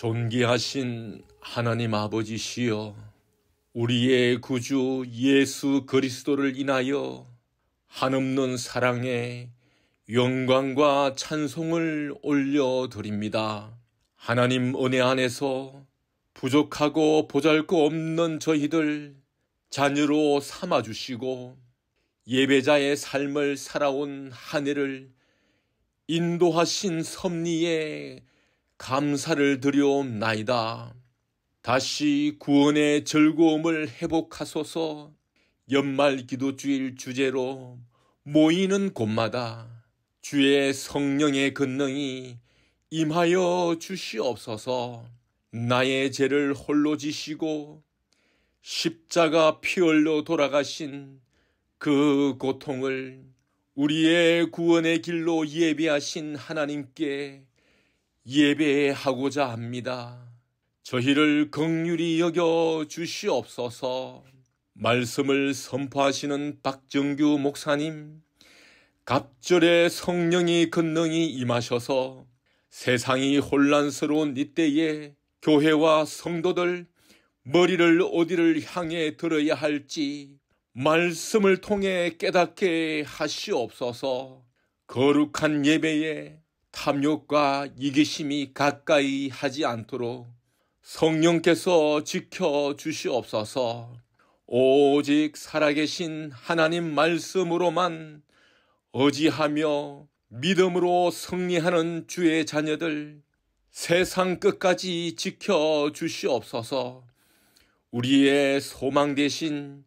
존귀하신 하나님 아버지시여, 우리의 구주 예수 그리스도를 인하여 한없는 사랑에 영광과 찬송을 올려드립니다. 하나님 은혜 안에서 부족하고 보잘것없는 저희들 자녀로 삼아주시고 예배자의 삶을 살아온 한 해를 인도하신 섭리에 감사를 드려옵나이다. 다시 구원의 즐거움을 회복하소서. 연말 기도주일 주제로 모이는 곳마다 주의 성령의 권능이 임하여 주시옵소서. 나의 죄를 홀로 지시고 십자가 피 흘려 돌아가신 그 고통을 우리의 구원의 길로 예배하신 하나님께 예배하고자 합니다. 저희를 긍휼히 여겨 주시옵소서. 말씀을 선포하시는 박정규 목사님, 갑절의 성령의 권능이 임하셔서 세상이 혼란스러운 이때에 교회와 성도들 머리를 어디를 향해 들어야 할지 말씀을 통해 깨닫게 하시옵소서. 거룩한 예배에 탐욕과 이기심이 가까이 하지 않도록 성령께서 지켜주시옵소서. 오직 살아계신 하나님 말씀으로만 의지하며 믿음으로 승리하는 주의 자녀들, 세상 끝까지 지켜주시옵소서. 우리의 소망 되신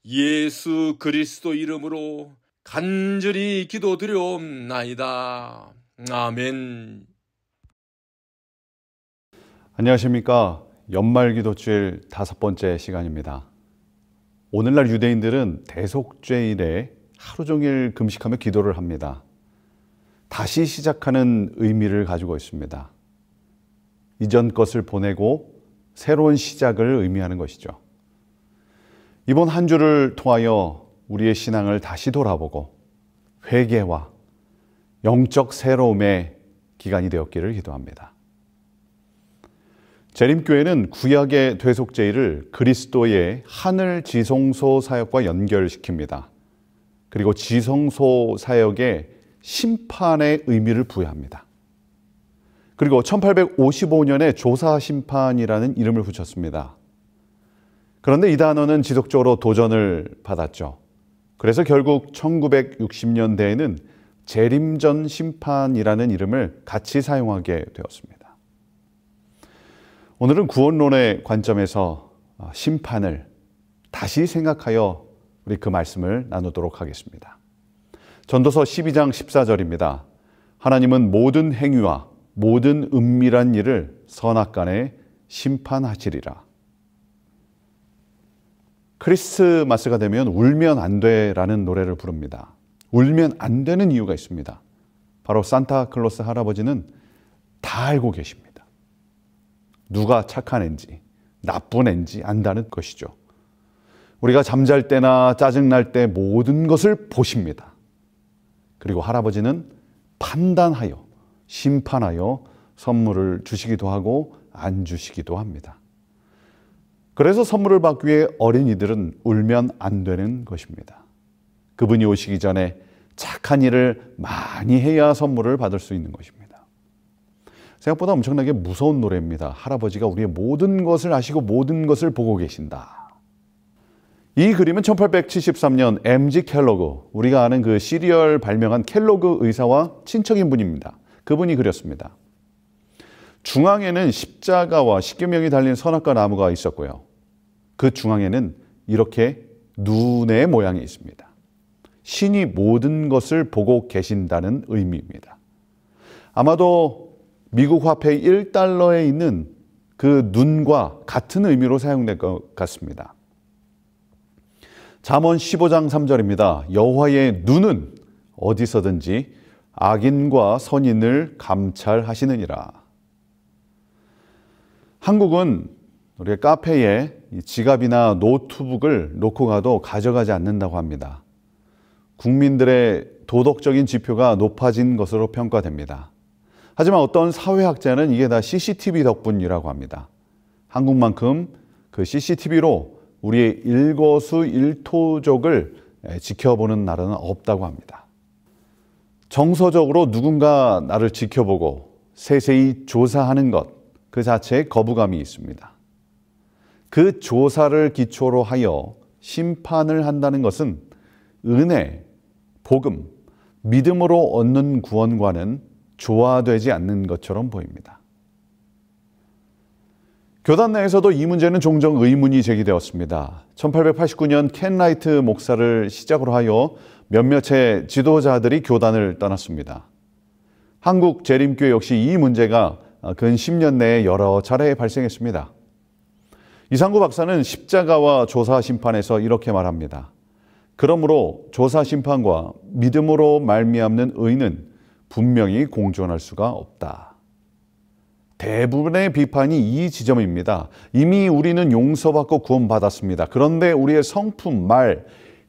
예수 그리스도 이름으로 간절히 기도드려옵나이다. 아멘. 안녕하십니까. 연말기도주일 5번째 시간입니다. 오늘날 유대인들은 대속죄일에 하루 종일 금식하며 기도를 합니다. 다시 시작하는 의미를 가지고 있습니다. 이전 것을 보내고 새로운 시작을 의미하는 것이죠. 이번 한 주를 통하여 우리의 신앙을 다시 돌아보고 회개와 영적 새로움의 기간이 되었기를 기도합니다. 재림교회는 구약의 대속죄일을 그리스도의 하늘 지성소 사역과 연결시킵니다. 그리고 지성소 사역에 심판의 의미를 부여합니다. 그리고 1855년에 조사심판이라는 이름을 붙였습니다. 그런데 이 단어는 지속적으로 도전을 받았죠. 그래서 결국 1960년대에는 재림전 심판이라는 이름을 같이 사용하게 되었습니다. 오늘은 구원론의 관점에서 심판을 다시 생각하여 우리 그 말씀을 나누도록 하겠습니다. 전도서 12장 14절입니다. 하나님은 모든 행위와 모든 은밀한 일을 선악간에 심판하시리라. 크리스마스가 되면 울면 안 돼라는 노래를 부릅니다. 울면 안 되는 이유가 있습니다. 바로 산타클로스 할아버지는 다 알고 계십니다. 누가 착한 애인지 나쁜 애인지 안다는 것이죠. 우리가 잠잘 때나 짜증날 때 모든 것을 보십니다. 그리고 할아버지는 판단하여 심판하여 선물을 주시기도 하고 안 주시기도 합니다. 그래서 선물을 받기 위해 어린이들은 울면 안 되는 것입니다. 그분이 오시기 전에 착한 일을 많이 해야 선물을 받을 수 있는 것입니다. 생각보다 엄청나게 무서운 노래입니다. 할아버지가 우리의 모든 것을 아시고 모든 것을 보고 계신다. 이 그림은 1873년 MG 켈로그, 우리가 아는 그 시리얼 발명한 켈로그 의사와 친척인 분입니다. 그분이 그렸습니다. 중앙에는 십자가와 십계명이 달린 선악과 나무가 있었고요. 그 중앙에는 이렇게 눈의 모양이 있습니다. 신이 모든 것을 보고 계신다는 의미입니다. 아마도 미국 화폐 1달러에 있는 그 눈과 같은 의미로 사용될 것 같습니다. 잠언 15장 3절입니다. 여호와의 눈은 어디서든지 악인과 선인을 감찰하시느니라. 한국은 우리가 카페에 지갑이나 노트북을 놓고 가도 가져가지 않는다고 합니다. 국민들의 도덕적인 지표가 높아진 것으로 평가됩니다. 하지만 어떤 사회학자는 이게 다 CCTV 덕분이라고 합니다. 한국만큼 그 CCTV로 우리의 일거수일투족을 지켜보는 나라는 없다고 합니다. 정서적으로 누군가 나를 지켜보고 세세히 조사하는 것, 그 자체에 거부감이 있습니다. 그 조사를 기초로 하여 심판을 한다는 것은 은혜, 복음, 믿음으로 얻는 구원과는 조화되지 않는 것처럼 보입니다. 교단 내에서도 이 문제는 종종 의문이 제기되었습니다. 1889년 켄 라이트 목사를 시작으로 하여 몇몇의 지도자들이 교단을 떠났습니다. 한국 재림교회 역시 이 문제가 근 10년 내에 여러 차례 발생했습니다. 이상구 박사는 십자가와 조사 심판에서 이렇게 말합니다. 그러므로 조사 심판과 믿음으로 말미암는 의는 분명히 공존할 수가 없다. 대부분의 비판이 이 지점입니다. 이미 우리는 용서받고 구원받았습니다. 그런데 우리의 성품, 말,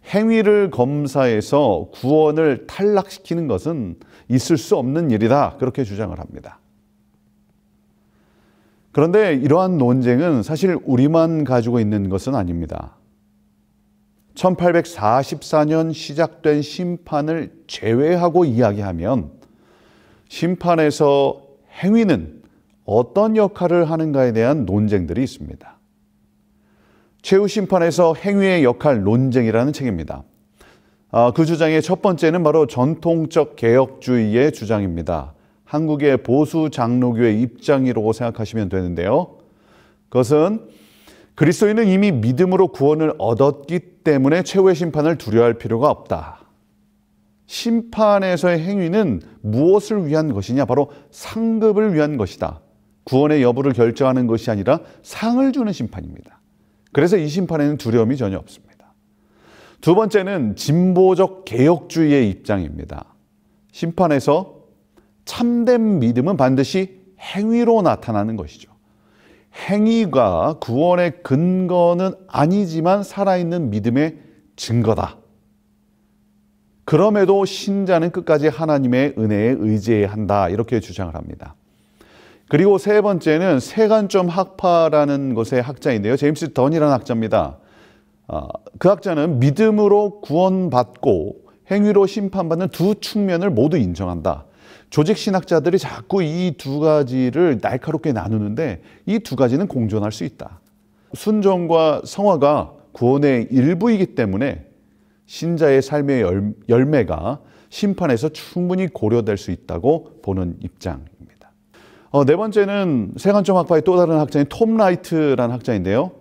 행위를 검사해서 구원을 탈락시키는 것은 있을 수 없는 일이다. 그렇게 주장을 합니다. 그런데 이러한 논쟁은 사실 우리만 가지고 있는 것은 아닙니다. 1844년 시작된 심판을 제외하고 이야기하면 심판에서 행위는 어떤 역할을 하는가에 대한 논쟁들이 있습니다. 최후심판에서 행위의 역할 논쟁이라는 책입니다. 그 주장의 첫 번째는 바로 전통적 개혁주의의 주장입니다. 한국의 보수 장로교의 입장이라고 생각하시면 되는데요. 그것은 그리스도인은 이미 믿음으로 구원을 얻었기 때문에 최후의 심판을 두려워할 필요가 없다. 심판에서의 행위는 무엇을 위한 것이냐? 바로 상급을 위한 것이다. 구원의 여부를 결정하는 것이 아니라 상을 주는 심판입니다. 그래서 이 심판에는 두려움이 전혀 없습니다. 두 번째는 진보적 개혁주의의 입장입니다. 심판에서 참된 믿음은 반드시 행위로 나타나는 것이죠. 행위가 구원의 근거는 아니지만 살아있는 믿음의 증거다. 그럼에도 신자는 끝까지 하나님의 은혜에 의지해야 한다. 이렇게 주장을 합니다. 그리고 세 번째는 세관점 학파라는 것의 학자인데요. 제임스 던이라는 학자입니다. 그 학자는 믿음으로 구원받고 행위로 심판받는 두 측면을 모두 인정한다. 조직신학자들이 자꾸 이 두 가지를 날카롭게 나누는데 이 두 가지는 공존할 수 있다. 순종과 성화가 구원의 일부이기 때문에 신자의 삶의 열매가 심판에서 충분히 고려될 수 있다고 보는 입장입니다. 네 번째는 세관점 학파의 또 다른 학자인 톰 라이트라는 학자인데요.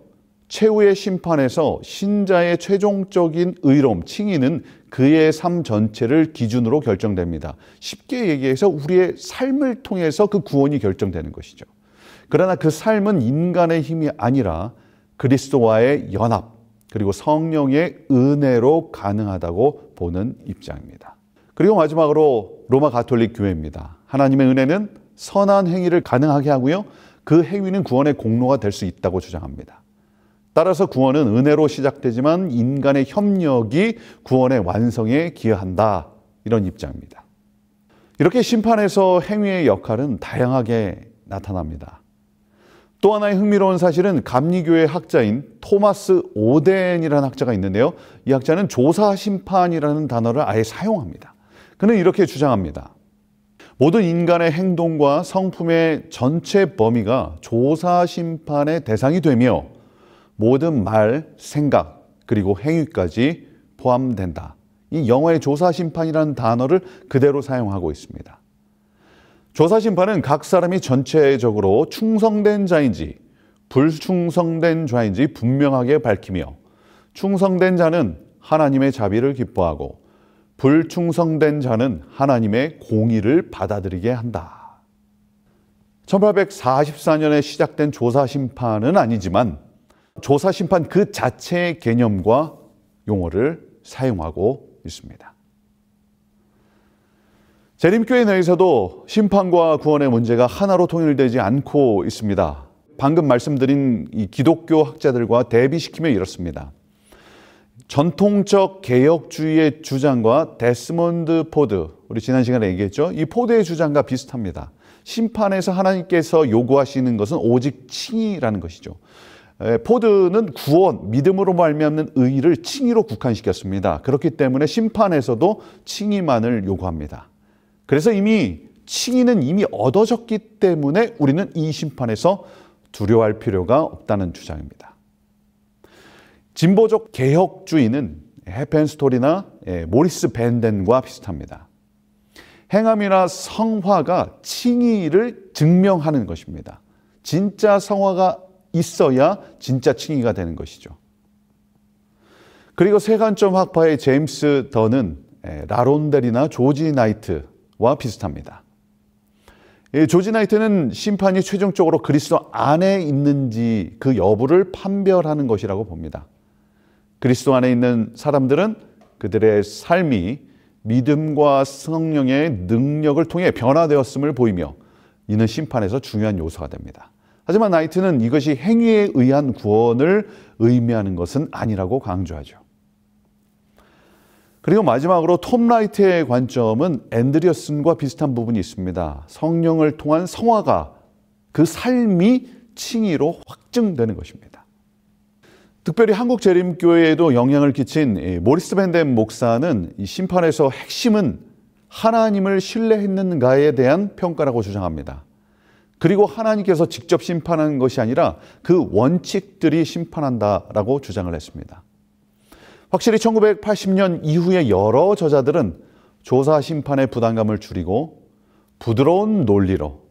최후의 심판에서 신자의 최종적인 의로움, 칭의는 그의 삶 전체를 기준으로 결정됩니다. 쉽게 얘기해서 우리의 삶을 통해서 그 구원이 결정되는 것이죠. 그러나 그 삶은 인간의 힘이 아니라 그리스도와의 연합, 그리고 성령의 은혜로 가능하다고 보는 입장입니다. 그리고 마지막으로 로마 가톨릭 교회입니다. 하나님의 은혜는 선한 행위를 가능하게 하고요. 그 행위는 구원의 공로가 될 수 있다고 주장합니다. 따라서 구원은 은혜로 시작되지만 인간의 협력이 구원의 완성에 기여한다. 이런 입장입니다. 이렇게 심판에서 행위의 역할은 다양하게 나타납니다. 또 하나의 흥미로운 사실은 감리교의 학자인 토마스 오덴이라는 학자가 있는데요. 이 학자는 조사심판이라는 단어를 아예 사용합니다. 그는 이렇게 주장합니다. 모든 인간의 행동과 성품의 전체 범위가 조사심판의 대상이 되며 모든 말, 생각, 그리고 행위까지 포함된다. 이 영어의 조사심판이라는 단어를 그대로 사용하고 있습니다. 조사심판은 각 사람이 전체적으로 충성된 자인지 불충성된 자인지 분명하게 밝히며 충성된 자는 하나님의 자비를 기뻐하고 불충성된 자는 하나님의 공의를 받아들이게 한다. 1844년에 시작된 조사심판은 아니지만 조사심판 그 자체의 개념과 용어를 사용하고 있습니다. 재림교회 내에서도 심판과 구원의 문제가 하나로 통일되지 않고 있습니다. 방금 말씀드린 이 기독교 학자들과 대비시키며 이렇습니다. 전통적 개혁주의의 주장과 데스몬드 포드, 우리 지난 시간에 얘기했죠. 이 포드의 주장과 비슷합니다. 심판에서 하나님께서 요구하시는 것은 오직 칭의라는 것이죠. 포드는 구원, 믿음으로 말미암는 의의를 칭의로 국한시켰습니다. 그렇기 때문에 심판에서도 칭의만을 요구합니다. 그래서 이미 칭의는 이미 얻어졌기 때문에 우리는 이 심판에서 두려워할 필요가 없다는 주장입니다. 진보적 개혁주의는 해펜스톨이나 모리스 밴덴과 비슷합니다. 행함이나 성화가 칭의를 증명하는 것입니다. 진짜 성화가 있어야 진짜 칭의가 되는 것이죠. 그리고 세관점 학파의 제임스 던은 라론델이나 조지 나이트와 비슷합니다. 조지 나이트는 심판이 최종적으로 그리스도 안에 있는지 그 여부를 판별하는 것이라고 봅니다. 그리스도 안에 있는 사람들은 그들의 삶이 믿음과 성령의 능력을 통해 변화되었음을 보이며 이는 심판에서 중요한 요소가 됩니다. 하지만 나이트는 이것이 행위에 의한 구원을 의미하는 것은 아니라고 강조하죠. 그리고 마지막으로 톰 라이트의 관점은 앤드리어슨과 비슷한 부분이 있습니다. 성령을 통한 성화가 그 삶이 칭의로 확증되는 것입니다. 특별히 한국 재림교회에도 영향을 끼친 모리스 밴덴 목사는 이 심판에서 핵심은 하나님을 신뢰했는가에 대한 평가라고 주장합니다. 그리고 하나님께서 직접 심판하는 것이 아니라 그 원칙들이 심판한다라고 주장을 했습니다. 확실히 1980년 이후에 여러 저자들은 조사 심판의 부담감을 줄이고 부드러운 논리로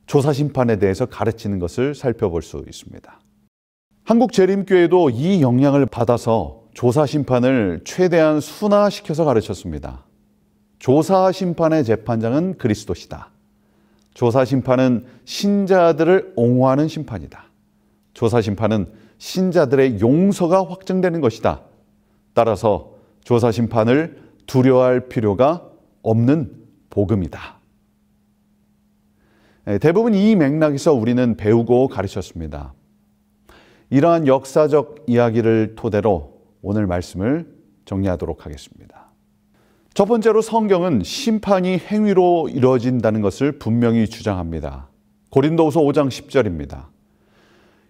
조사심판에 대해서 가르치는 것을 살펴볼 수 있습니다. 한국재림교회도 이 영향을 받아서 조사심판을 최대한 순화시켜서 가르쳤습니다. 조사심판의 재판장은 그리스도시다. 조사심판은 신자들을 옹호하는 심판이다. 조사심판은 신자들의 용서가 확정되는 것이다. 따라서 조사심판을 두려워할 필요가 없는 복음이다. 대부분 이 맥락에서 우리는 배우고 가르쳤습니다. 이러한 역사적 이야기를 토대로 오늘 말씀을 정리하도록 하겠습니다. 첫 번째로 성경은 심판이 행위로 이루어진다는 것을 분명히 주장합니다. 고린도후서 5장 10절입니다.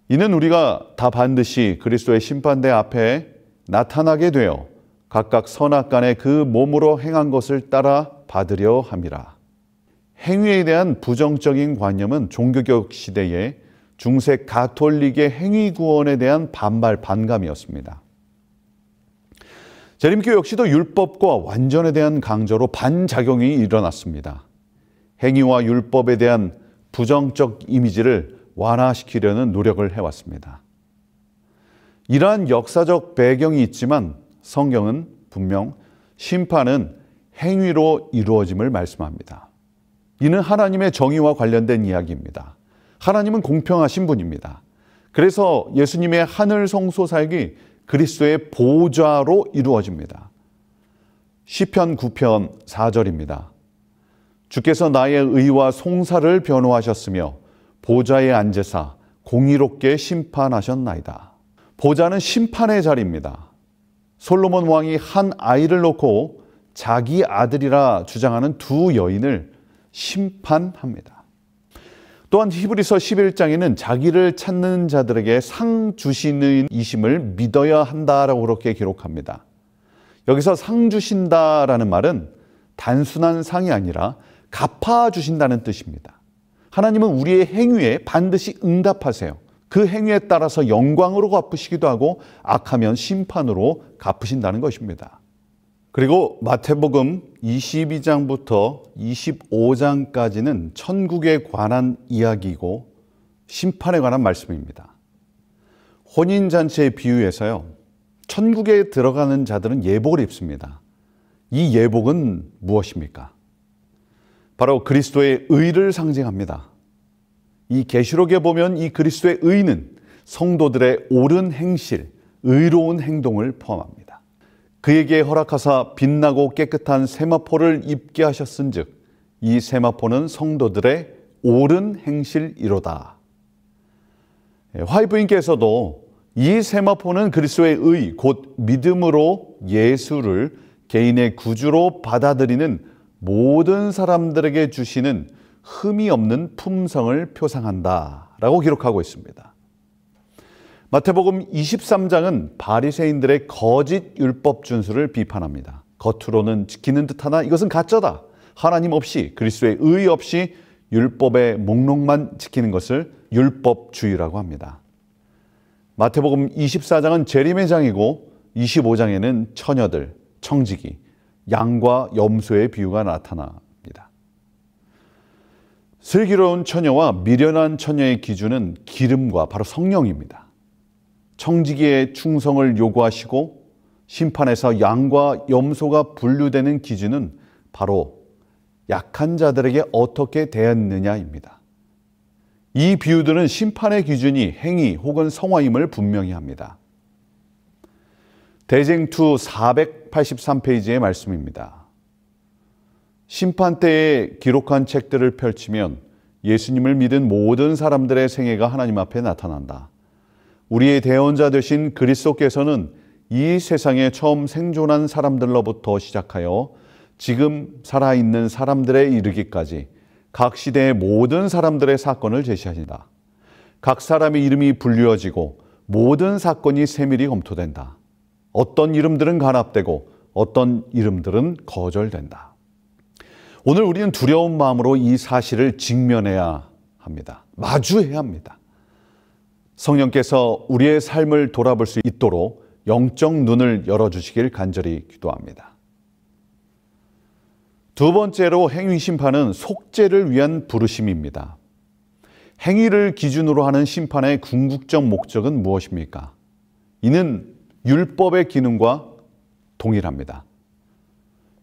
이는 우리가 다 반드시 그리스도의 심판대 앞에 나타나게 되어 각각 선악간에 그 몸으로 행한 것을 따라 받으려 함이라. 행위에 대한 부정적인 관념은 종교개혁 시대에 중세 가톨릭의 행위 구원에 대한 반발, 반감이었습니다. 재림교 역시도 율법과 완전에 대한 강조로 반작용이 일어났습니다. 행위와 율법에 대한 부정적 이미지를 완화시키려는 노력을 해왔습니다. 이러한 역사적 배경이 있지만 성경은 분명 심판은 행위로 이루어짐을 말씀합니다. 이는 하나님의 정의와 관련된 이야기입니다. 하나님은 공평하신 분입니다. 그래서 예수님의 하늘 성소 살기 그리스도의 보좌로 이루어집니다. 시편 9편 4절입니다. 주께서 나의 의와 송사를 변호하셨으며 보좌에 앉으사 공의롭게 심판하셨나이다. 보좌는 심판의 자리입니다. 솔로몬 왕이 한 아이를 놓고 자기 아들이라 주장하는 두 여인을 심판합니다. 또한 히브리서 11장에는 자기를 찾는 자들에게 상 주시는 이심을 믿어야 한다라고 그렇게 기록합니다. 여기서 상 주신다라는 말은 단순한 상이 아니라 갚아주신다는 뜻입니다. 하나님은 우리의 행위에 반드시 응답하세요. 그 행위에 따라서 영광으로 갚으시기도 하고 악하면 심판으로 갚으신다는 것입니다. 그리고 마태복음 22장부터 25장까지는 천국에 관한 이야기이고 심판에 관한 말씀입니다. 혼인잔치의 비유에서요, 천국에 들어가는 자들은 예복을 입습니다. 이 예복은 무엇입니까? 바로 그리스도의 의를 상징합니다. 이 계시록에 보면 이 그리스도의 의는 성도들의 옳은 행실, 의로운 행동을 포함합니다. 그에게 허락하사 빛나고 깨끗한 세마포를 입게 하셨은즉 이 세마포는 성도들의 옳은 행실이로다. 화이부인께서도 이 세마포는 그리스도의 의, 곧 믿음으로 예수를 개인의 구주로 받아들이는 모든 사람들에게 주시는 흠이 없는 품성을 표상한다라고 기록하고 있습니다. 마태복음 23장은 바리새인들의 거짓 율법 준수를 비판합니다. 겉으로는 지키는 듯하나 이것은 가짜다. 하나님 없이, 그리스도의 의 없이 율법의 목록만 지키는 것을 율법주의라고 합니다. 마태복음 24장은 재림의 장이고 25장에는 처녀들, 청지기, 양과 염소의 비유가 나타납니다. 슬기로운 처녀와 미련한 처녀의 기준은 기름과 바로 성령입니다. 청지기의 충성을 요구하시고 심판에서 양과 염소가 분류되는 기준은 바로 약한 자들에게 어떻게 대했느냐입니다. 이 비유들은 심판의 기준이 행위 혹은 성화임을 분명히 합니다. 대쟁투 483페이지의 말씀입니다. 심판 때에 기록한 책들을 펼치면 예수님을 믿은 모든 사람들의 생애가 하나님 앞에 나타난다. 우리의 대언자 되신 그리스도께서는 이 세상에 처음 생존한 사람들로부터 시작하여 지금 살아있는 사람들에 이르기까지 각 시대의 모든 사람들의 사건을 제시하신다. 각 사람의 이름이 불리어지고 모든 사건이 세밀히 검토된다. 어떤 이름들은 간합되고 어떤 이름들은 거절된다. 오늘 우리는 두려운 마음으로 이 사실을 직면해야 합니다. 마주해야 합니다. 성령께서 우리의 삶을 돌아볼 수 있도록 영적 눈을 열어주시길 간절히 기도합니다. 두 번째로 행위 심판은 속죄를 위한 부르심입니다. 행위를 기준으로 하는 심판의 궁극적 목적은 무엇입니까? 이는 율법의 기능과 동일합니다.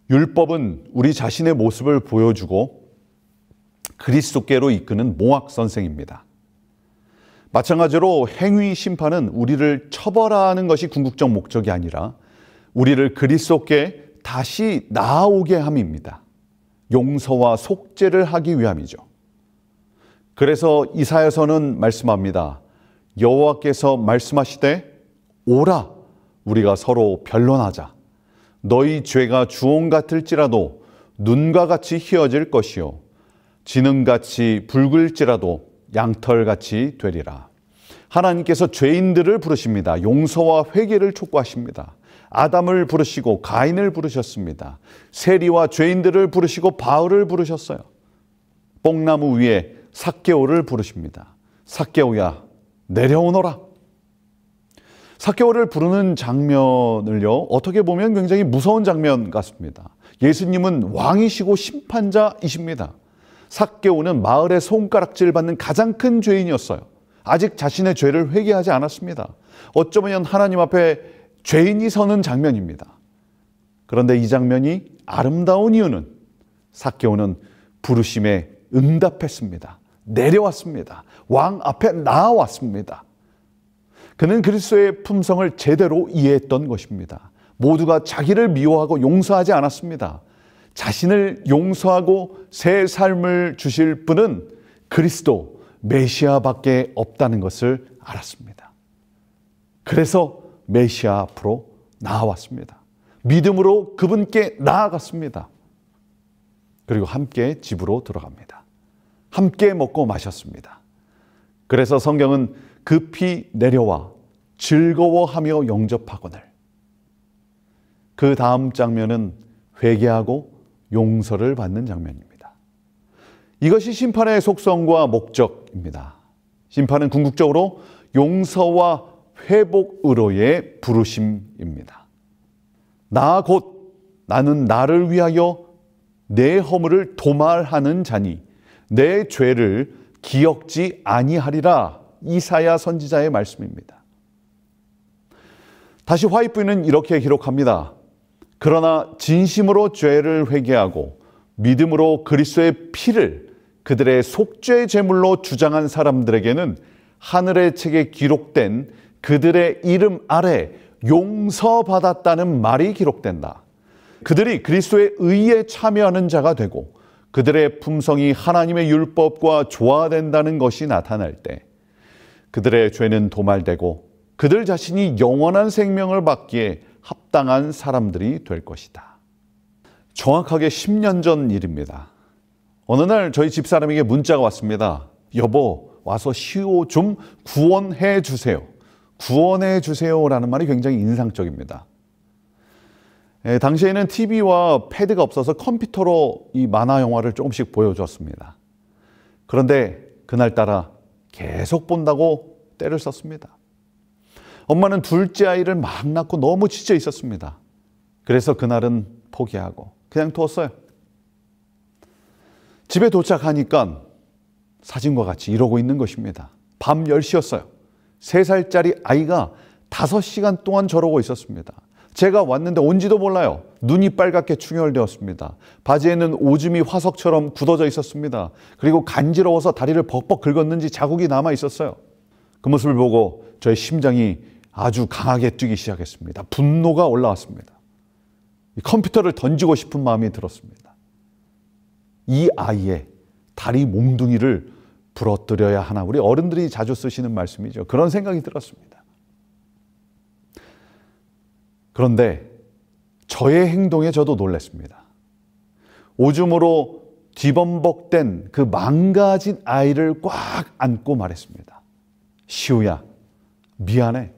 율법은 우리 자신의 모습을 보여주고 그리스도께로 이끄는 모학 선생입니다. 마찬가지로 행위 심판은 우리를 처벌하는 것이 궁극적 목적이 아니라 우리를 그리스도께 다시 나아오게 함입니다. 용서와 속죄를 하기 위함이죠. 그래서 이사야서는 말씀합니다. 여호와께서 말씀하시되 오라 우리가 서로 변론하자. 너희 죄가 주홍 같을지라도 눈과 같이 희어질 것이요 진흥같이 붉을지라도 양털같이 되리라. 하나님께서 죄인들을 부르십니다. 용서와 회개를 촉구하십니다. 아담을 부르시고 가인을 부르셨습니다. 세리와 죄인들을 부르시고 바울을 부르셨어요. 뽕나무 위에 삭개오를 부르십니다. 삭개오야 내려오너라. 삭개오를 부르는 장면을요, 어떻게 보면 굉장히 무서운 장면 같습니다. 예수님은 왕이시고 심판자이십니다. 삭개오는 마을의 손가락질 받는 가장 큰 죄인이었어요. 아직 자신의 죄를 회개하지 않았습니다. 어쩌면 하나님 앞에 죄인이 서는 장면입니다. 그런데 이 장면이 아름다운 이유는 삭개오는 부르심에 응답했습니다. 내려왔습니다. 왕 앞에 나아왔습니다. 그는 그리스도의 품성을 제대로 이해했던 것입니다. 모두가 자기를 미워하고 용서하지 않았습니다. 자신을 용서하고 새 삶을 주실 분은 그리스도 메시아밖에 없다는 것을 알았습니다. 그래서 메시아 앞으로 나아왔습니다. 믿음으로 그분께 나아갔습니다. 그리고 함께 집으로 들어갑니다. 함께 먹고 마셨습니다. 그래서 성경은 급히 내려와 즐거워하며 영접하거늘. 그 다음 장면은 회개하고 용서를 받는 장면입니다. 이것이 심판의 속성과 목적입니다. 심판은 궁극적으로 용서와 회복으로의 부르심입니다. 나 곧 나는 나를 위하여 내 허물을 도말하는 자니 내 죄를 기억지 아니하리라. 이사야 선지자의 말씀입니다. 다시 화이트는 이렇게 기록합니다. 그러나 진심으로 죄를 회개하고 믿음으로 그리스도의 피를 그들의 속죄 제물로 주장한 사람들에게는 하늘의 책에 기록된 그들의 이름 아래 용서받았다는 말이 기록된다. 그들이 그리스도의 의에 참여하는 자가 되고 그들의 품성이 하나님의 율법과 조화된다는 것이 나타날 때 그들의 죄는 도말되고 그들 자신이 영원한 생명을 받기에 합당한 사람들이 될 것이다. 정확하게 10년 전 일입니다. 어느 날 저희 집사람에게 문자가 왔습니다. 여보, 와서 시호 좀 구원해 주세요. 구원해 주세요라는 말이 굉장히 인상적입니다. 당시에는 TV와 패드가 없어서 컴퓨터로 이 만화 영화를 조금씩 보여줬습니다. 그런데 그날따라 계속 본다고 때를 썼습니다. 엄마는 둘째 아이를 막 낳고 너무 지쳐 있었습니다. 그래서 그날은 포기하고 그냥 두었어요. 집에 도착하니까 사진과 같이 이러고 있는 것입니다. 밤 10시였어요. 3살짜리 아이가 5시간 동안 저러고 있었습니다. 제가 왔는데 온지도 몰라요. 눈이 빨갛게 충혈되었습니다. 바지에는 오줌이 화석처럼 굳어져 있었습니다. 그리고 간지러워서 다리를 벅벅 긁었는지 자국이 남아 있었어요. 그 모습을 보고 저의 심장이 아주 강하게 뛰기 시작했습니다. 분노가 올라왔습니다. 컴퓨터를 던지고 싶은 마음이 들었습니다. 이 아이의 다리 몽둥이를 부러뜨려야 하나. 우리 어른들이 자주 쓰시는 말씀이죠. 그런 생각이 들었습니다. 그런데 저의 행동에 저도 놀랐습니다. 오줌으로 뒤범벅된 그 망가진 아이를 꽉 안고 말했습니다. 시우야, 미안해.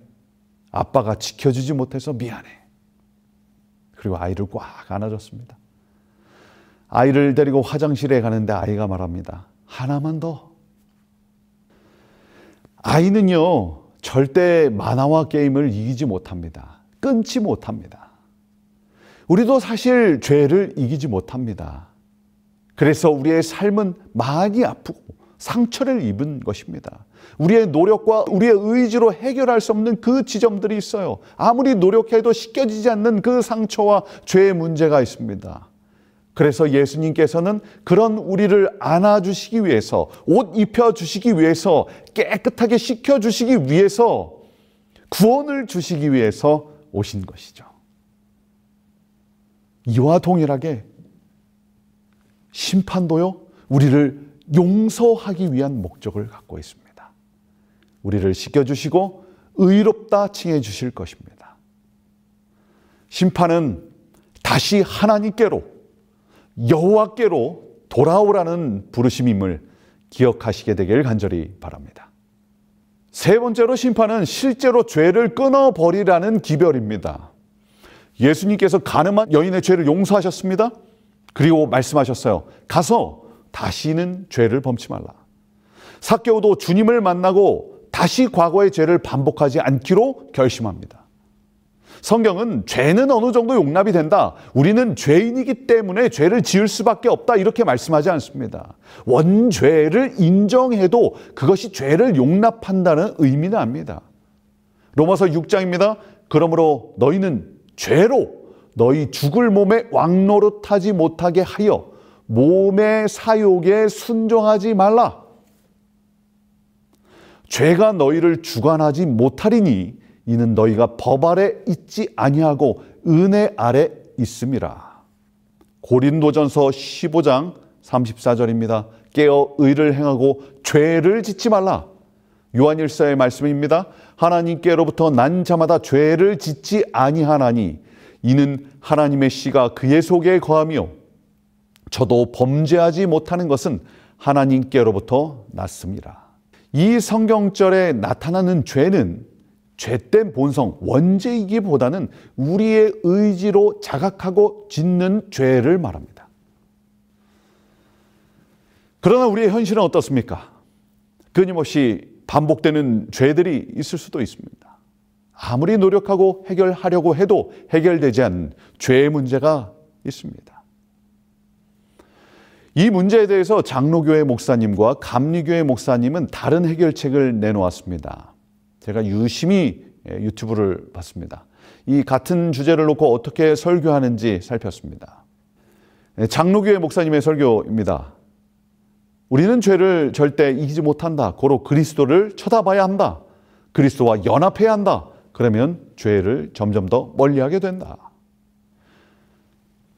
아빠가 지켜주지 못해서 미안해. 그리고 아이를 꽉 안아줬습니다. 아이를 데리고 화장실에 가는데 아이가 말합니다. 하나만 더. 아이는요, 절대 만화와 게임을 이기지 못합니다. 끊지 못합니다. 우리도 사실 죄를 이기지 못합니다. 그래서 우리의 삶은 많이 아프고 상처를 입은 것입니다. 우리의 노력과 우리의 의지로 해결할 수 없는 그 지점들이 있어요. 아무리 노력해도 씻겨지지 않는 그 상처와 죄의 문제가 있습니다. 그래서 예수님께서는 그런 우리를 안아주시기 위해서, 옷 입혀주시기 위해서, 깨끗하게 씻겨주시기 위해서, 구원을 주시기 위해서 오신 것이죠. 이와 동일하게 심판도요, 우리를 용서하기 위한 목적을 갖고 있습니다. 우리를 씻겨주시고 의롭다 칭해 주실 것입니다. 심판은 다시 하나님께로, 여호와께로 돌아오라는 부르심임을 기억하시게 되길 간절히 바랍니다. 세 번째로 심판은 실제로 죄를 끊어버리라는 기별입니다. 예수님께서 간음한 여인의 죄를 용서하셨습니다. 그리고 말씀하셨어요. 가서 다시는 죄를 범치 말라. 삭개오도 주님을 만나고 다시 과거의 죄를 반복하지 않기로 결심합니다. 성경은 죄는 어느 정도 용납이 된다. 우리는 죄인이기 때문에 죄를 지을 수밖에 없다. 이렇게 말씀하지 않습니다. 원죄를 인정해도 그것이 죄를 용납한다는 의미는 아닙니다. 로마서 6장입니다. 그러므로 너희는 죄로 너희 죽을 몸에 왕노릇하지 못하게 하여 몸의 사욕에 순종하지 말라. 죄가 너희를 주관하지 못하리니 이는 너희가 법 아래 있지 아니하고 은혜 아래 있음이라. 고린도전서 15장 34절입니다. 깨어 의를 행하고 죄를 짓지 말라. 요한일서의 말씀입니다. 하나님께로부터 난 자마다 죄를 짓지 아니하나니 이는 하나님의 씨가 그의 속에 거하며 저도 범죄하지 못하는 것은 하나님께로부터 났습니다. 이 성경절에 나타나는 죄는 죄된 본성, 원죄이기보다는 우리의 의지로 자각하고 짓는 죄를 말합니다. 그러나 우리의 현실은 어떻습니까? 끊임없이 반복되는 죄들이 있을 수도 있습니다. 아무리 노력하고 해결하려고 해도 해결되지 않는 죄의 문제가 있습니다. 이 문제에 대해서 장로교회 목사님과 감리교회 목사님은 다른 해결책을 내놓았습니다. 제가 유심히 유튜브를 봤습니다. 이 같은 주제를 놓고 어떻게 설교하는지 살폈습니다. 장로교회 목사님의 설교입니다. 우리는 죄를 절대 이기지 못한다. 고로 그리스도를 쳐다봐야 한다. 그리스도와 연합해야 한다. 그러면 죄를 점점 더 멀리하게 된다.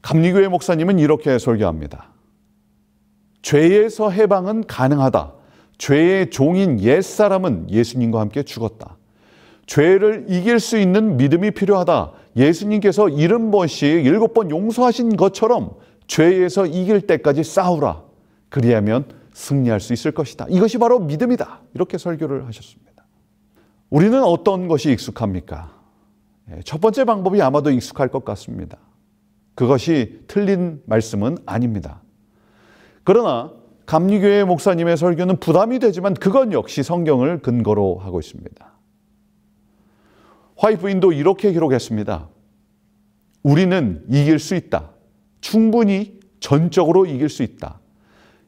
감리교회 목사님은 이렇게 설교합니다. 죄에서 해방은 가능하다. 죄의 종인 옛사람은 예수님과 함께 죽었다. 죄를 이길 수 있는 믿음이 필요하다. 예수님께서 70번씩 7번 용서하신 것처럼 죄에서 이길 때까지 싸우라. 그리하면 승리할 수 있을 것이다. 이것이 바로 믿음이다. 이렇게 설교를 하셨습니다. 우리는 어떤 것이 익숙합니까? 첫 번째 방법이 아마도 익숙할 것 같습니다. 그것이 틀린 말씀은 아닙니다. 그러나 감리교회 목사님의 설교는 부담이 되지만 그건 역시 성경을 근거로 하고 있습니다. 화이트 부인도 이렇게 기록했습니다. 우리는 이길 수 있다. 충분히 전적으로 이길 수 있다.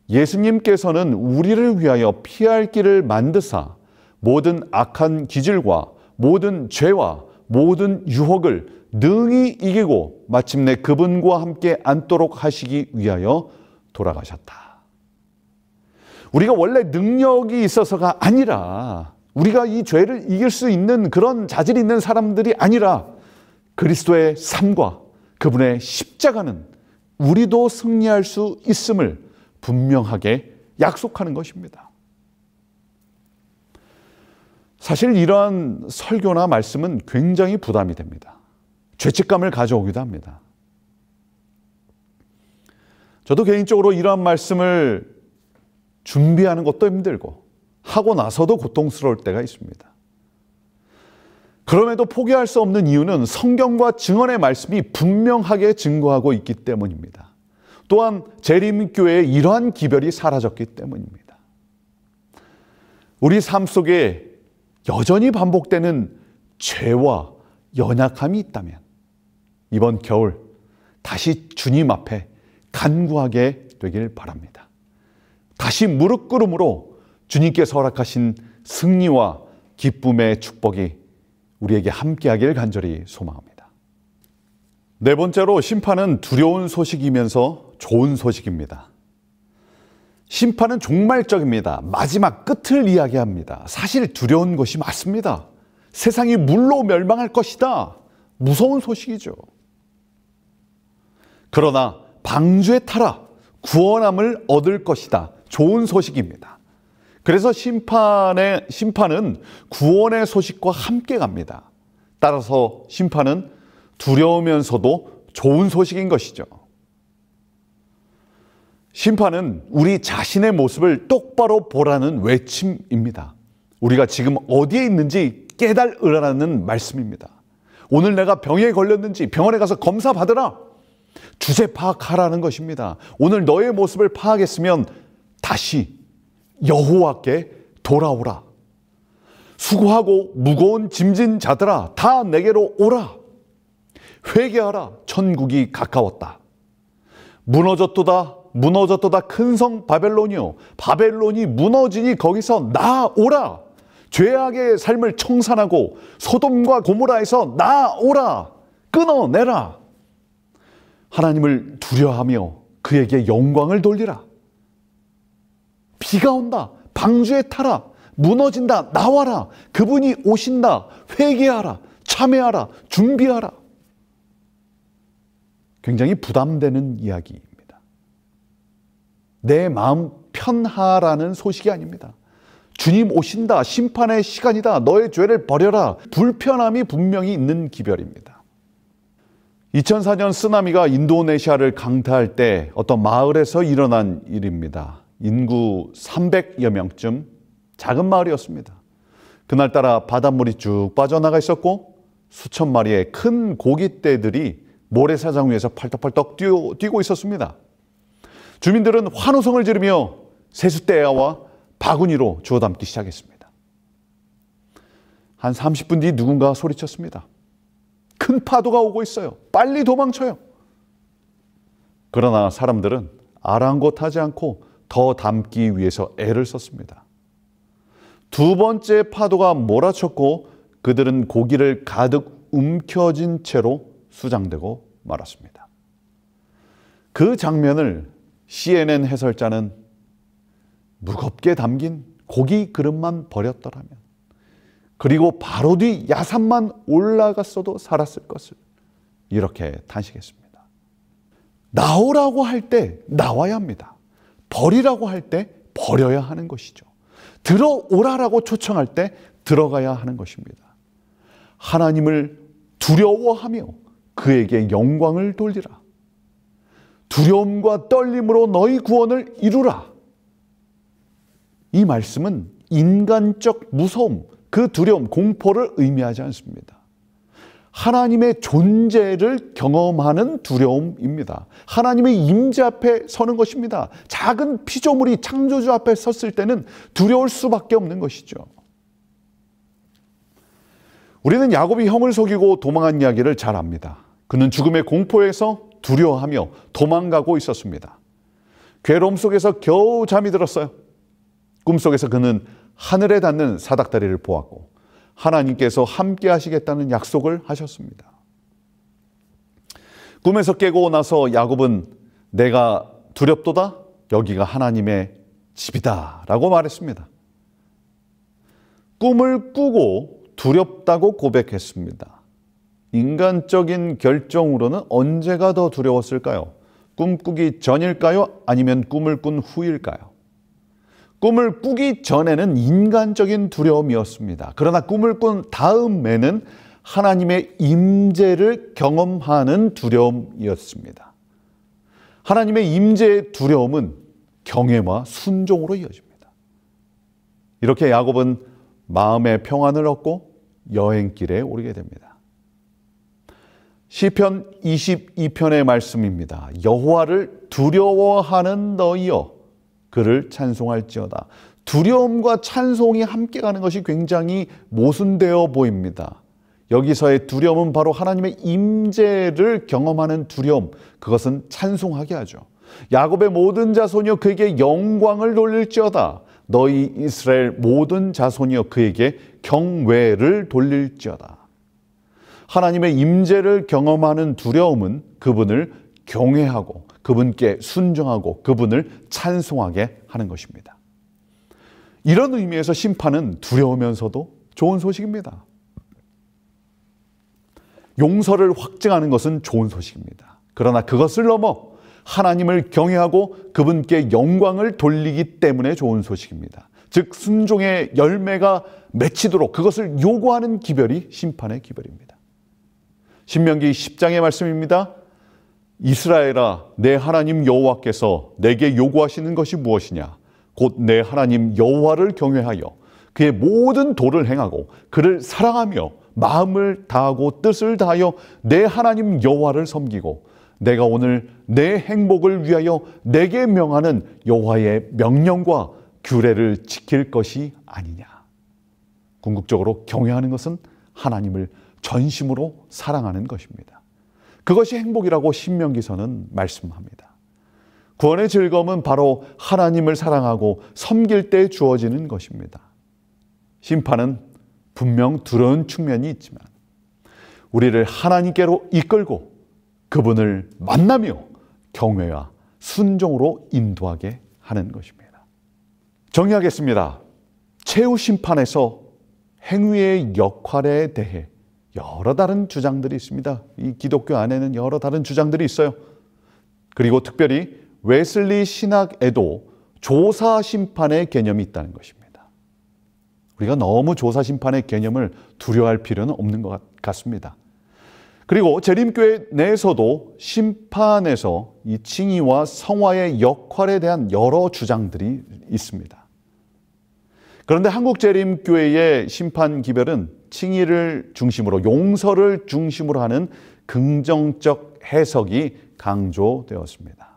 예수님께서는 우리를 위하여 피할 길을 만드사 모든 악한 기질과 모든 죄와 모든 유혹을 능히 이기고 마침내 그분과 함께 앉도록 하시기 위하여 돌아가셨다. 우리가 원래 능력이 있어서가 아니라 우리가 이 죄를 이길 수 있는 그런 자질이 있는 사람들이 아니라 그리스도의 삶과 그분의 십자가는 우리도 승리할 수 있음을 분명하게 약속하는 것입니다. 사실 이러한 설교나 말씀은 굉장히 부담이 됩니다. 죄책감을 가져오기도 합니다. 저도 개인적으로 이러한 말씀을 준비하는 것도 힘들고 하고 나서도 고통스러울 때가 있습니다. 그럼에도 포기할 수 없는 이유는 성경과 증언의 말씀이 분명하게 증거하고 있기 때문입니다. 또한 재림교회의 이러한 기별이 사라졌기 때문입니다. 우리 삶 속에 여전히 반복되는 죄와 연약함이 있다면 이번 겨울 다시 주님 앞에 간구하게 되길 바랍니다. 다시 무릎 꿇음으로 주님께서 허락하신 승리와 기쁨의 축복이 우리에게 함께하길 간절히 소망합니다. 네 번째로 심판은 두려운 소식이면서 좋은 소식입니다. 심판은 종말적입니다. 마지막 끝을 이야기합니다. 사실 두려운 것이 맞습니다. 세상이 물로 멸망할 것이다. 무서운 소식이죠. 그러나 방주에 타라. 구원함을 얻을 것이다. 좋은 소식입니다. 그래서 심판은 구원의 소식과 함께 갑니다. 따라서 심판은 두려우면서도 좋은 소식인 것이죠. 심판은 우리 자신의 모습을 똑바로 보라는 외침입니다. 우리가 지금 어디에 있는지 깨달으라는 말씀입니다. 오늘 내가 병에 걸렸는지 병원에 가서 검사 받으라. 주제 파악하라는 것입니다. 오늘 너의 모습을 파악했으면 다시 여호와께 돌아오라. 수고하고 무거운 짐진 자들아 다 내게로 오라. 회개하라. 천국이 가까웠다. 무너졌도다 큰 성 바벨론이요. 바벨론이 무너지니 거기서 나오라. 죄악의 삶을 청산하고 소돔과 고모라에서 나오라. 끊어내라. 하나님을 두려워하며 그에게 영광을 돌리라. 비가 온다. 방주에 타라. 무너진다. 나와라. 그분이 오신다. 회개하라. 참회하라. 준비하라. 굉장히 부담되는 이야기입니다. 내 마음 편하라는 소식이 아닙니다. 주님 오신다. 심판의 시간이다. 너의 죄를 버려라. 불편함이 분명히 있는 기별입니다. 2004년 쓰나미가 인도네시아를 강타할 때 어떤 마을에서 일어난 일입니다. 인구 300여 명쯤 작은 마을이었습니다. 그날따라 바닷물이 쭉 빠져나가 있었고 수천 마리의 큰 고깃대들이 모래사장 위에서 팔떡팔떡 뛰고 있었습니다. 주민들은 환호성을 지르며 세숫대야와 바구니로 주워 담기 시작했습니다. 한 30분 뒤 누군가 소리쳤습니다. 큰 파도가 오고 있어요. 빨리 도망쳐요. 그러나 사람들은 아랑곳하지 않고 더 담기 위해서 애를 썼습니다. 두 번째 파도가 몰아쳤고 그들은 고기를 가득 움켜쥔 채로 수장되고 말았습니다. 그 장면을 CNN 해설자는 무겁게 담긴 고기 그릇만 버렸더라면 그리고 바로 뒤 야산만 올라갔어도 살았을 것을 이렇게 탄식했습니다. 나오라고 할 때 나와야 합니다. 버리라고 할 때 버려야 하는 것이죠. 들어오라라고 초청할 때 들어가야 하는 것입니다. 하나님을 두려워하며 그에게 영광을 돌리라. 두려움과 떨림으로 너희 구원을 이루라. 이 말씀은 인간적 무서움, 그 두려움, 공포를 의미하지 않습니다. 하나님의 존재를 경험하는 두려움입니다. 하나님의 임재 앞에 서는 것입니다. 작은 피조물이 창조주 앞에 섰을 때는 두려울 수밖에 없는 것이죠. 우리는 야곱이 형을 속이고 도망한 이야기를 잘 압니다. 그는 죽음의 공포에서 두려워하며 도망가고 있었습니다. 괴로움 속에서 겨우 잠이 들었어요. 꿈속에서 그는 하늘에 닿는 사닥다리를 보았고 하나님께서 함께 하시겠다는 약속을 하셨습니다. 꿈에서 깨고 나서 야곱은 내가 두렵도다 여기가 하나님의 집이다 라고 말했습니다. 꿈을 꾸고 두렵다고 고백했습니다. 인간적인 결정으로는 언제가 더 두려웠을까요? 꿈꾸기 전일까요? 아니면 꿈을 꾼 후일까요? 꿈을 꾸기 전에는 인간적인 두려움이었습니다. 그러나 꿈을 꾼 다음에는 하나님의 임재를 경험하는 두려움이었습니다. 하나님의 임재의 두려움은 경외와 순종으로 이어집니다. 이렇게 야곱은 마음의 평안을 얻고 여행길에 오르게 됩니다. 시편 22편의 말씀입니다. 여호와를 두려워하는 너희여 그를 찬송할지어다. 두려움과 찬송이 함께 가는 것이 굉장히 모순되어 보입니다. 여기서의 두려움은 바로 하나님의 임재를 경험하는 두려움, 그것은 찬송하게 하죠. 야곱의 모든 자손이여 그에게 영광을 돌릴지어다. 너희 이스라엘 모든 자손이여 그에게 경외를 돌릴지어다. 하나님의 임재를 경험하는 두려움은 그분을 경외하고 그분께 순종하고 그분을 찬송하게 하는 것입니다. 이런 의미에서 심판은 두려우면서도 좋은 소식입니다. 용서를 확증하는 것은 좋은 소식입니다. 그러나 그것을 넘어 하나님을 경외하고 그분께 영광을 돌리기 때문에 좋은 소식입니다. 즉 순종의 열매가 맺히도록 그것을 요구하는 기별이 심판의 기별입니다. 신명기 10장의 말씀입니다. 이스라엘아, 내 하나님 여호와께서 내게 요구하시는 것이 무엇이냐? 곧 내 하나님 여호와를 경외하여 그의 모든 도를 행하고 그를 사랑하며 마음을 다하고 뜻을 다하여 내 하나님 여호와를 섬기고 내가 오늘 내 행복을 위하여 내게 명하는 여호와의 명령과 규례를 지킬 것이 아니냐. 궁극적으로 경외하는 것은 하나님을 전심으로 사랑하는 것입니다. 그것이 행복이라고 신명기서는 말씀합니다. 구원의 즐거움은 바로 하나님을 사랑하고 섬길 때 주어지는 것입니다. 심판은 분명 두려운 측면이 있지만 우리를 하나님께로 이끌고 그분을 만나며 경외와 순종으로 인도하게 하는 것입니다. 정리하겠습니다. 최후 심판에서 행위의 역할에 대해 여러 다른 주장들이 있습니다. 이 기독교 안에는 여러 다른 주장들이 있어요. 그리고 특별히 웨슬리 신학에도 조사 심판의 개념이 있다는 것입니다. 우리가 너무 조사 심판의 개념을 두려워할 필요는 없는 것 같습니다. 그리고 재림교회 내에서도 심판에서 이 칭의와 성화의 역할에 대한 여러 주장들이 있습니다. 그런데 한국재림교회의 심판 기별은 칭의를 중심으로 용서를 중심으로 하는 긍정적 해석이 강조되었습니다.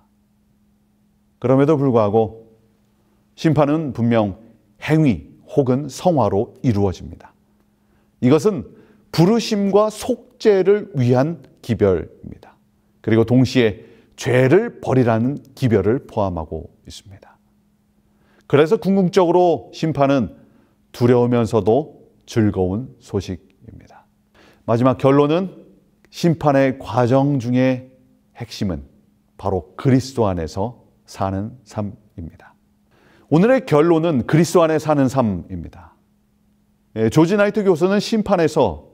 그럼에도 불구하고 심판은 분명 행위 혹은 성화로 이루어집니다. 이것은 부르심과 속죄를 위한 기별입니다. 그리고 동시에 죄를 버리라는 기별을 포함하고 있습니다. 그래서 궁극적으로 심판은 두려우면서도 즐거운 소식입니다. 마지막 결론은 심판의 과정 중에 핵심은 바로 그리스도 안에서 사는 삶입니다. 오늘의 결론은 그리스도 안에 사는 삶입니다. 조지 나이트 교수는 심판에서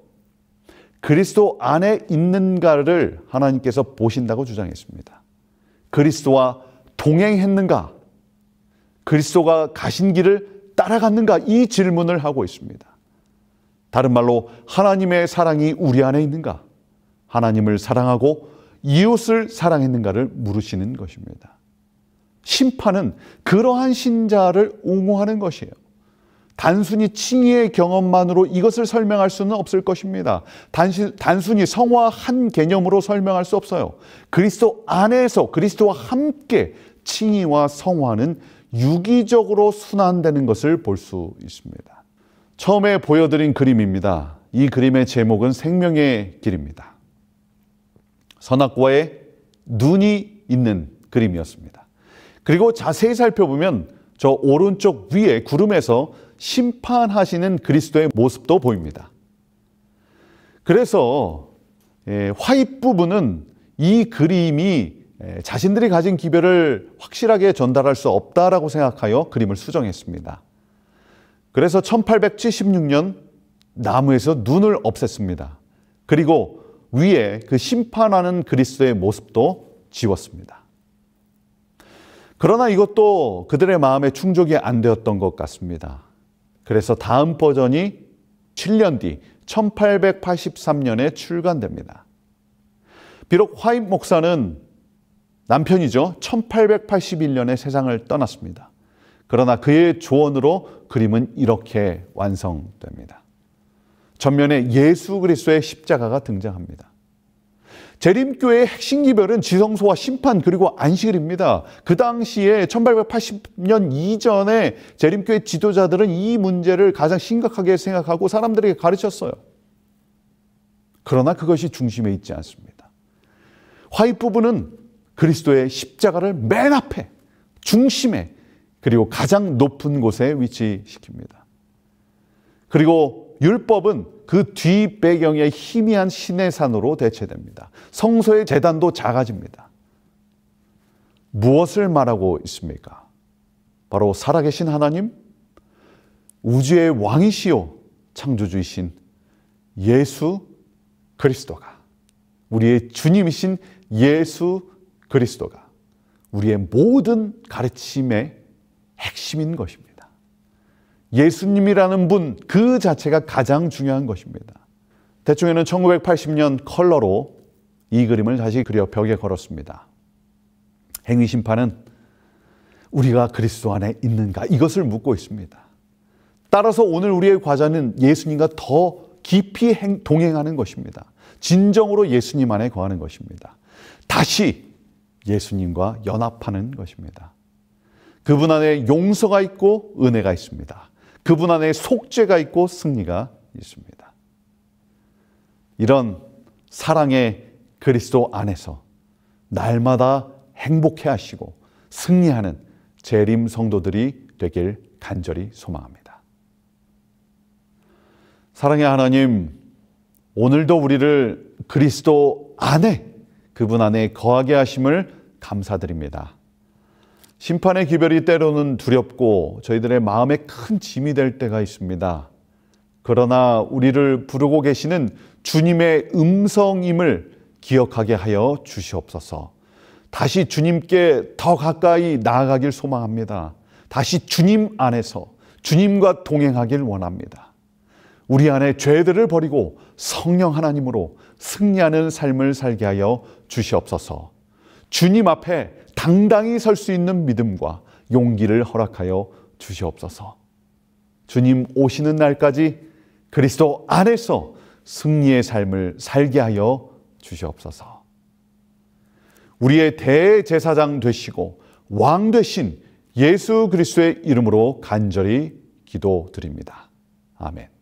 그리스도 안에 있는가를 하나님께서 보신다고 주장했습니다. 그리스도와 동행했는가? 그리스도가 가신 길을 따라갔는가? 이 질문을 하고 있습니다. 다른 말로 하나님의 사랑이 우리 안에 있는가? 하나님을 사랑하고 이웃을 사랑했는가를 물으시는 것입니다. 심판은 그러한 신자를 옹호하는 것이에요. 단순히 칭의의 경험만으로 이것을 설명할 수는 없을 것입니다. 단순히 성화 한 개념으로 설명할 수 없어요. 그리스도 안에서 그리스도와 함께 칭의와 성화는 유기적으로 순환되는 것을 볼 수 있습니다. 처음에 보여드린 그림입니다. 이 그림의 제목은 생명의 길입니다. 선악과에 눈이 있는 그림이었습니다. 그리고 자세히 살펴보면 저 오른쪽 위에 구름에서 심판하시는 그리스도의 모습도 보입니다. 그래서 화입 부분은 이 그림이 자신들이 가진 기별을 확실하게 전달할 수 없다라고 생각하여 그림을 수정했습니다. 그래서 1876년 나무에서 눈을 없앴습니다. 그리고 위에 그 심판하는 그리스도의 모습도 지웠습니다. 그러나 이것도 그들의 마음에 충족이 안 되었던 것 같습니다. 그래서 다음 버전이 7년 뒤 1883년에 출간됩니다. 비록 화입 목사는 남편이죠. 1881년에 세상을 떠났습니다. 그러나 그의 조언으로 그림은 이렇게 완성됩니다. 전면에 예수 그리스도의 십자가가 등장합니다. 재림교회의 핵심 기별은 지성소와 심판 그리고 안식일입니다. 그 당시에 1880년 이전에 재림교회 지도자들은 이 문제를 가장 심각하게 생각하고 사람들에게 가르쳤어요. 그러나 그것이 중심에 있지 않습니다. 화입 부분은 그리스도의 십자가를 맨 앞에, 중심에, 그리고 가장 높은 곳에 위치시킵니다. 그리고 율법은 그 뒤 배경에 희미한 신의 산으로 대체됩니다. 성소의 제단도 작아집니다. 무엇을 말하고 있습니까? 바로 살아계신 하나님, 우주의 왕이시요 창조주이신 예수 그리스도가, 우리의 주님이신 예수 그리스도가 우리의 모든 가르침의 핵심인 것입니다. 예수님이라는 분 그 자체가 가장 중요한 것입니다. 대충에는 1980년 컬러로 이 그림을 다시 그려 벽에 걸었습니다. 행위심판은 우리가 그리스도 안에 있는가, 이것을 묻고 있습니다. 따라서 오늘 우리의 과제는 예수님과 더 깊이 동행하는 것입니다. 진정으로 예수님 안에 거하는 것입니다. 다시 예수님과 연합하는 것입니다. 그분 안에 용서가 있고 은혜가 있습니다. 그분 안에 속죄가 있고 승리가 있습니다. 이런 사랑의 그리스도 안에서 날마다 행복해 하시고 승리하는 재림 성도들이 되길 간절히 소망합니다. 사랑의 하나님, 오늘도 우리를 그리스도 안에, 그분 안에 거하게 하심을 감사드립니다. 심판의 기별이 때로는 두렵고 저희들의 마음에 큰 짐이 될 때가 있습니다. 그러나 우리를 부르고 계시는 주님의 음성임을 기억하게 하여 주시옵소서. 다시 주님께 더 가까이 나아가길 소망합니다. 다시 주님 안에서 주님과 동행하길 원합니다. 우리 안에 죄들을 버리고 성령 하나님으로 승리하는 삶을 살게 하여 주시옵소서. 주님 앞에 당당히 설 수 있는 믿음과 용기를 허락하여 주시옵소서. 주님 오시는 날까지 그리스도 안에서 승리의 삶을 살게 하여 주시옵소서. 우리의 대제사장 되시고 왕 되신 예수 그리스도의 이름으로 간절히 기도드립니다. 아멘.